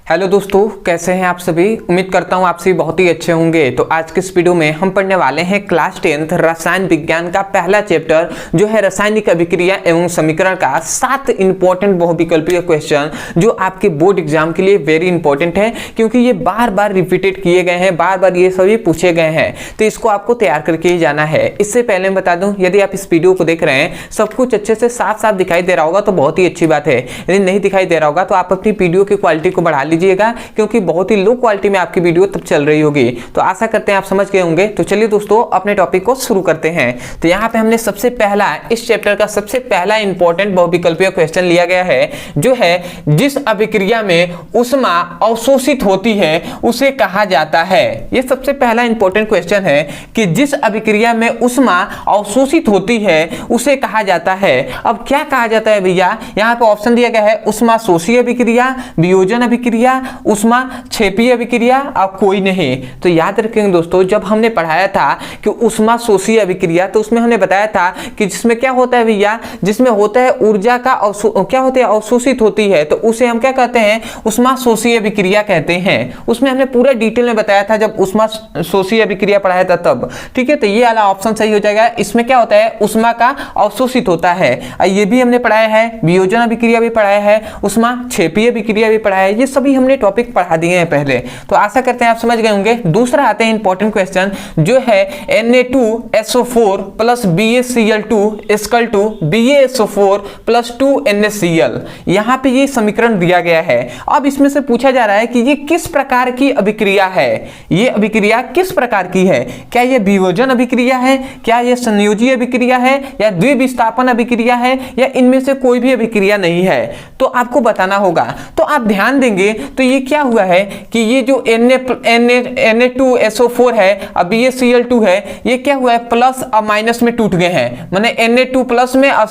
Hello दोस्तों, कैसे हैं आप सभी। उम्मीद करता हूं आप सभी बहुत ही अच्छे होंगे। तो आज के इस वीडियो में हम पढ़ने वाले हैं क्लास 10th रसायन विज्ञान का पहला चैप्टर जो है रासायनिक अभिक्रिया एवं समीकरण का 7 इंपॉर्टेंट बहुविकल्पीय क्वेश्चन जो आपके बोर्ड एग्जाम के लिए वेरी इंपॉर्टेंट है, क्योंकि ये बार बार रिपीटेड किए गए हैं, बार बार ये सभी पूछे गए हैं, तो इसको आपको तैयार करके ही जाना है। इससे पहले मैं बता दूं, यदि आप इस वीडियो को देख रहे हैं सब कुछ अच्छे से साफ साफ दिखाई दे रहा होगा तो बहुत ही अच्छी बात है। यदि नहीं दिखाई दे रहा होगा तो आप अपनी वीडियो की क्वालिटी को बढ़ा लीजिएगा, क्योंकि बहुत ही लो क्वालिटी में आपकी वीडियो तब चल रही होगी। तो आशा करते हैं आप समझ गए होंगे। तो चलिए दोस्तों अपने टॉपिक को शुरू करते हैं। तो यहाँ पे हमने सबसे पहला इस चैप्टर का सबसे पहला इंपॉर्टेंट बहुविकल्पीय क्वेश्चन लिया गया है, जो है जिस अभिक्रिया में ऊष्मा अवशोषित होती है उसे कहा जाता है। यह सबसे पहला इंपॉर्टेंट क्वेश्चन है कि जिस अभिक्रिया में ऊष्मा अवशोषित होती है उसे कहा जाता है। अब क्या कहा जाता है भैया, यहाँ पे ऑप्शन दिया गया है ऊष्मा शोषी अभिक्रिया, वियोजन अभिक्रिया, ऊष्मा क्षेपीय अभिक्रिया और कोई नहीं। तो याद रखेंगे दोस्तों, जब हमने पढ़ाया था कि ऊष्मा शोषी अभिक्रिया तो उसमें हमने बताया था कि जिसमें क्या होता है भैया, जिसमें होता है ऊर्जा का क्या होती है, अवशोषित होती है, तो उसे हम क्या कहते हैं, ऊष्मा शोषी अभिक्रिया कहते हैं। उसमें हमने पूरा डिटेल में बताया था जब ऊष्मा शोषी अभिक्रिया पढ़ाया था तब। ठीक है, तो ये वाला ऑप्शन सही हो जाएगा। इसमें क्या होता है, ऊष्मा का अवशोषित होता है। ये भी हमने पढ़ाया है, वियोजन अभिक्रिया भी पढ़ाया है, ऊष्मा क्षेपीय अभिक्रिया भी पढ़ाया है। ये सभी हमने टॉपिक पढ़ा दिए हैं पहले। तो आशा करते हैं आप समझ गए होंगे। दूसरा आते हैं इंपॉर्टेंट क्वेश्चन, जो है Na2SO4 plus BaCl2 equal to BaSO4 plus 2NaCl। यहाँ पे ये समीकरण दिया गया है। अब इसमें से पूछा जा रहा है कि ये किस प्रकार की अभिक्रिया है, ये अभिक्रिया किस प्रकार की है। क्या ये वियोजन अभिक्रिया है, क्या ये संयोजी अभिक्रिया है, या द्विविस्थापन अभिक्रिया है, या इनमें से कोई भी अभिक्रिया नहीं है, तो आपको बताना होगा। तो आप ध्यान देंगे तो ये क्या हुआ है कि ये जो Na2SO4 है और BaCl2 है, ये क्या हुआ है, प्लस और माइनस में टूट गए हैं। माने Na2 प्लस में और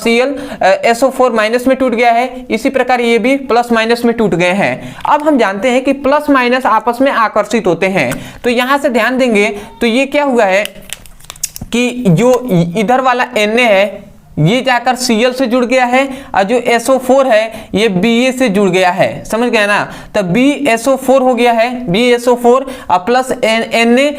SO4 माइनस में टूट गया है। इसी प्रकार ये भी प्लस माइनस में टूट गए हैं। अब हम जानते हैं कि प्लस माइनस आपस में आकर्षित होते हैं। तो यहां से ध्यान देंगे तो ये क्या हुआ है कि जो इधर वाला Na है ये जाकर Cl से जुड़ गया है और जो SO4 है ये Ba से जुड़ गया है। समझ गए ना। तो BaSO4 हो गया है, BaSO4 और प्लस Na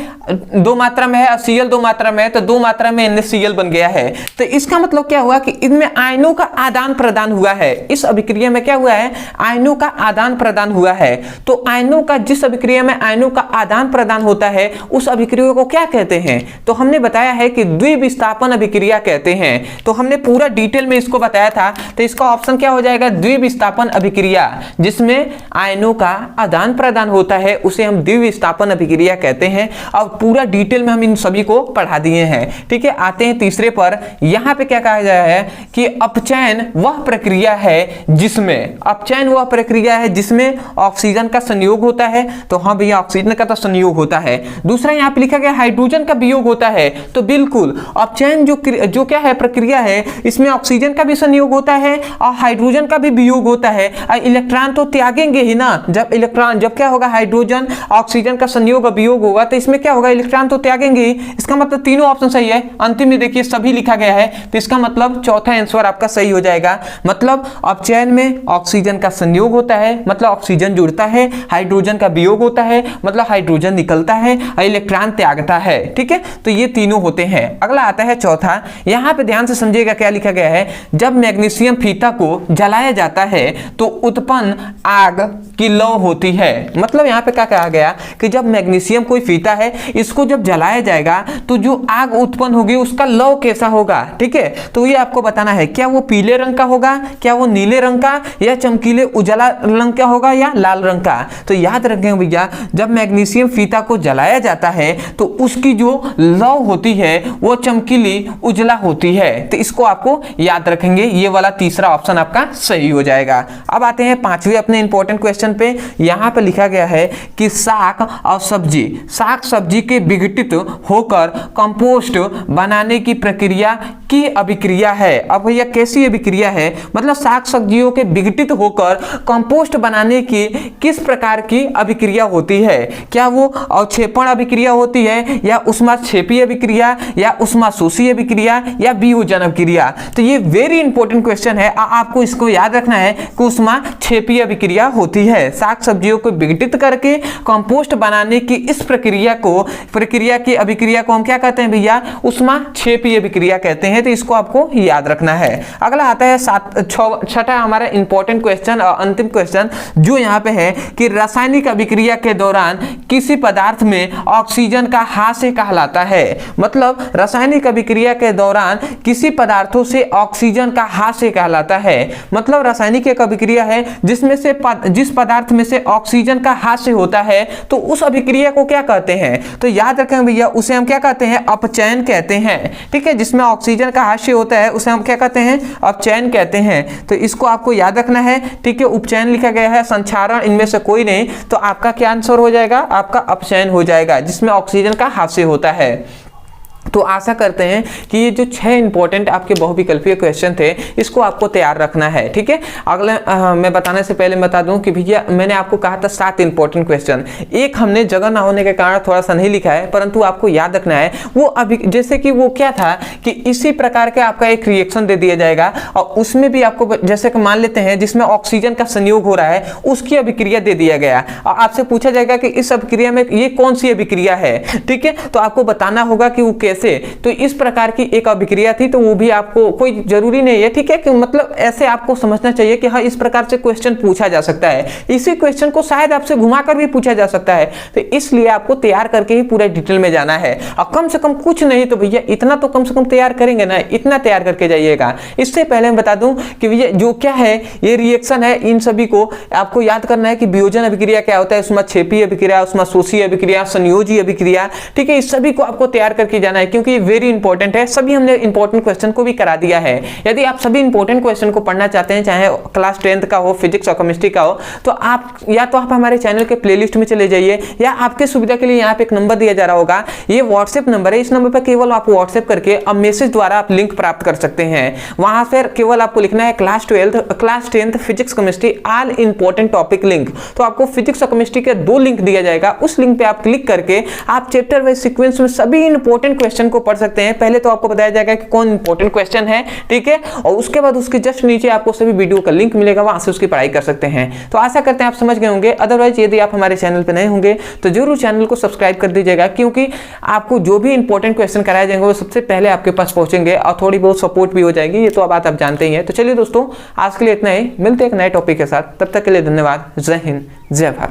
दो मात्रा में है और Cl दो मात्रा में है, तो दो मात्रा में NaCl बन गया है। तो इसका मतलब क्या हुआ कि इनमें आयनों का आदान प्रदान हुआ है। इस अभिक्रिया में क्या हुआ है, आयनों का आदान प्रदान हुआ है। तो आयनों का, जिस अभिक्रिया में आयनों का आदान प्रदान होता है उस अभिक्रिया को क्या कहते हैं, तो हमने बताया है कि द्विविस्थापन अभिक्रिया कहते हैं। तो हमने पूरा डिटेल में इसको बताया था। तो इसका ऑप्शन क्या हो जाएगा, द्विविस्थापन अभिक्रिया। जिसमें आयनों का आदान प्रदान होता है उसे हम द्विविस्थापन अभिक्रिया कहते हैं। और पूरा डिटेल में हम इन सभी को पढ़ा दिए हैं। ठीक है, आते हैं तीसरे पर। यहां पे क्या कहा गया है कि अपचयन वह प्रक्रिया है जिसमें, अपचयन वह प्रक्रिया है जिसमें ऑक्सीजन का संयोग होता है। तो हाँ भैया, ऑक्सीजन का तो संयोग होता है। दूसरा यहाँ पे लिखा गया हाइड्रोजन का वियोग होता है। तो बिल्कुल अपचयन जो क्या है, प्रक्रिया है, इसमें ऑक्सीजन का भी संयोग होता है और हाइड्रोजन का भी वियोग होता है। और इलेक्ट्रॉन तो त्यागेंगे ही ना। जब क्या होगा, हाइड्रोजन ऑक्सीजन का संयोग और वियोग होगा तो इसमें क्या होगा, इलेक्ट्रॉन तो त्यागेंगे ही। इसका मतलब तीनों ऑप्शन सही है। अंतिम में देखिए सभी लिखा गया है, तो इसका मतलब चौथा आंसर आपका सही हो जाएगा। मतलब अपचयन में ऑक्सीजन का संयोग होता है, मतलब ऑक्सीजन जुड़ता है, हाइड्रोजन का वियोग होता है, मतलब हाइड्रोजन निकलता है और इलेक्ट्रॉन त्यागता है। ठीक है, तो ये तीनों होते हैं। अगला आता है चौथा। यहां पे ध्यान से समझिएगा क्या लिखा गया है, जब मैग्नीशियम फीता को जलाया जाता है तो उत्पन्न आग की लौ होती है। मतलब यहाँ पे क्या कहा गया कि जब मैग्नीशियम कोई फीता है, इसको जब जलाया जाएगा तो जो आग उत्पन्न होगी उसका लौ कैसा होगा। ठीक है, तो ये आपको बताना है, क्या वो पीले रंग का होगा, क्या वो नीले रंग का, या चमकीले उजला रंग का होगा, या लाल रंग का। तो याद रखें भैया, जब मैग्नीशियम फीता को जलाया जाता है तो उसकी जो लौ होती है वो चमकीली उजला होती है। तो इसको आपको याद रखेंगे। ये वाला तीसरा ऑप्शन आपका सही हो जाएगा। अब आते हैं पांचवें अपने इंपॉर्टेंट क्वेश्चन पे। यहां पे लिखा गया है कि शाक और साग सब्जी के विघटित होकर कंपोस्ट बनाने की प्रक्रिया की अभिक्रिया है। अब भैया कैसी अभिक्रिया है, मतलब साग सब्जियों के विघटित होकर कंपोस्ट बनाने की किस प्रकार की अभिक्रिया होती है। क्या वो अवक्षेपण अभिक्रिया होती है, या ऊष्मा क्षेपीय अभिक्रिया, या ऊष्मा शोषी अभिक्रिया, या वियोजन अभिक्रिया। तो ये वेरी इंपॉर्टेंट क्वेश्चन है, आपको इसको याद रखना है कि ऊष्मा क्षेपीय अभिक्रिया होती है। साग सब्जियों को विघटित करके कंपोस्ट बनाने की इस प्रक्रिया की अभिक्रिया को हम क्या कहते हैं भैया, ऊष्मा क्षेपीय अभिक्रिया कहते हैं। तो इसको आपको याद रखना है। अगला आता है छठा हमारा इंपॉर्टेंट क्वेश्चन और अंतिम क्वेश्चन जो यहाँ पे है कि रासायनिक अभिक्रिया के दौरान किसी पदार्थ में ऑक्सीजन का हास्य कहलाता है। मतलब रासायनिक अभिक्रिया के दौरान किसी पदार्थों से ऑक्सीजन का हास्य कहलाता है। मतलब रासायनिक एक अभिक्रिया है जिसमें से जिस पदार्थ में से ऑक्सीजन का हास्य होता है, तो उस अभिक्रिया को क्या कहते हैं, तो याद रखें भैया, उसे हम क्या कहते हैं, अपचयन कहते हैं। ठीक है, जिसमें ऑक्सीजन का हास्य होता है उसे हम क्या कहते हैं, अपचयन कहते हैं। तो इसको आपको याद रखना है। ठीक है, उपचयन लिखा गया है, संक्षारण इनमें से कोई नहीं, तो आपका क्या आंसर हो जाएगा, आपका अपचयन हो जाएगा, जिसमें ऑक्सीजन का हास्य होता है। तो आशा करते हैं कि ये जो 6 इंपॉर्टेंट आपके बहुविकल्पीय क्वेश्चन थे इसको आपको तैयार रखना है। ठीक है, अगले मैं बताने से पहले बता दूं कि भैया मैंने आपको कहा था 7 इंपॉर्टेंट क्वेश्चन, एक हमने जगह ना होने के कारण थोड़ा सा नहीं लिखा है, परंतु आपको याद रखना है। वो अभी जैसे कि वो क्या था कि इसी प्रकार का आपका एक रिएक्शन दे दिया जाएगा और उसमें भी आपको जैसे कि मान लेते हैं जिसमें ऑक्सीजन का संयोग हो रहा है उसकी अभिक्रिया दे दिया गया और आपसे पूछा जाएगा कि इस अभिक्रिया में ये कौन सी अभिक्रिया है। ठीक है, तो आपको बताना होगा कि वो कैसे, तो इस प्रकार की एक अभिक्रिया थी, तो वो भी आपको कोई जरूरी नहीं है। ठीक है, कि मतलब ऐसे आपको समझना चाहिए कि हाँ इस प्रकार से क्वेश्चन पूछा जा सकता है, इसी क्वेश्चन को शायद आपसे घुमाकर भी पूछा जा सकता है। तो इसलिए आपको तैयार करके ही पूरा डिटेल में जाना है और कम से कम कुछ नहीं तो भैया इतना तो कम से कम तैयार करेंगे ना, इतना तैयार करके जाइएगा। इससे पहले मैं बता दूं कि भैया जो क्या है ये रिएक्शन है, इन सभी को आपको याद करना है कि वियोजन अभिक्रिया क्या होता है, उसमें क्षेपीय अभिक्रिया, उसमें शोषीय अभिक्रिया, संयोजी अभिक्रिया। ठीक है, इस सभी को आपको तैयार करके जाना है क्योंकि वेरी इंपॉर्टेंट है। सभी हमने इंपॉर्टेंट क्वेश्चन को भी करा दिया है। यदि आप सभी इंपॉर्टेंट क्वेश्चन को पढ़ना चाहते हैं, चाहे क्लास 10th का हो, फिजिक्स और केमिस्ट्री का हो, तो आप या तो आप हमारे चैनल के प्लेलिस्ट में चले जाइए या आपके सुविधा के लिए यहाँ पे एक नंबर दिया जा रहा होगा, ये व्हाट्सएप नंबर है। इस नंबर पर केवल आप व्हाट्सएप करके अब मैसेज द्वारा आप लिंक प्राप्त कर सकते हैं। वहां पर केवल आपको लिखना है class 10th physics chemistry all important topic link. तो आपको फिजिक्स और केमिस्ट्री के 2 लिंक दिया जाएगा, उस लिंक पे आप क्लिक करके आप चैप्टर वाइज सीक्वेंस में सभी इंपॉर्टेंट क्वेश्चन को पढ़ सकते हैं। पहले तो आपको बताया जाएगा कि कौन इंपॉर्टेंट क्वेश्चन है। ठीक है, और उसके बाद उसके जस्ट नीचे आपको सभी वीडियो का लिंक मिलेगा, वहां से उसकी पढ़ाई कर सकते हैं। तो आशा करते हैं आप समझ गए होंगे। अदरवाइज यदि आप हमारे चैनल पर नए होंगे तो जरूर चैनल को सब्सक्राइब कर दीजिएगा, क्योंकि आपको जो भी इंपॉर्टेंट क्वेश्चन कराए जाएंगे वो सबसे पहले आपके पास पहुंचेंगे और थोड़ी बहुत सपोर्ट भी हो जाएगी। ये तो बात आप जानते ही हैं। तो चलिए दोस्तों, आज के लिए इतना ही, मिलते हैं एक नए टॉपिक के साथ। तब तक के लिए धन्यवाद। जय हिंद, जय भारत।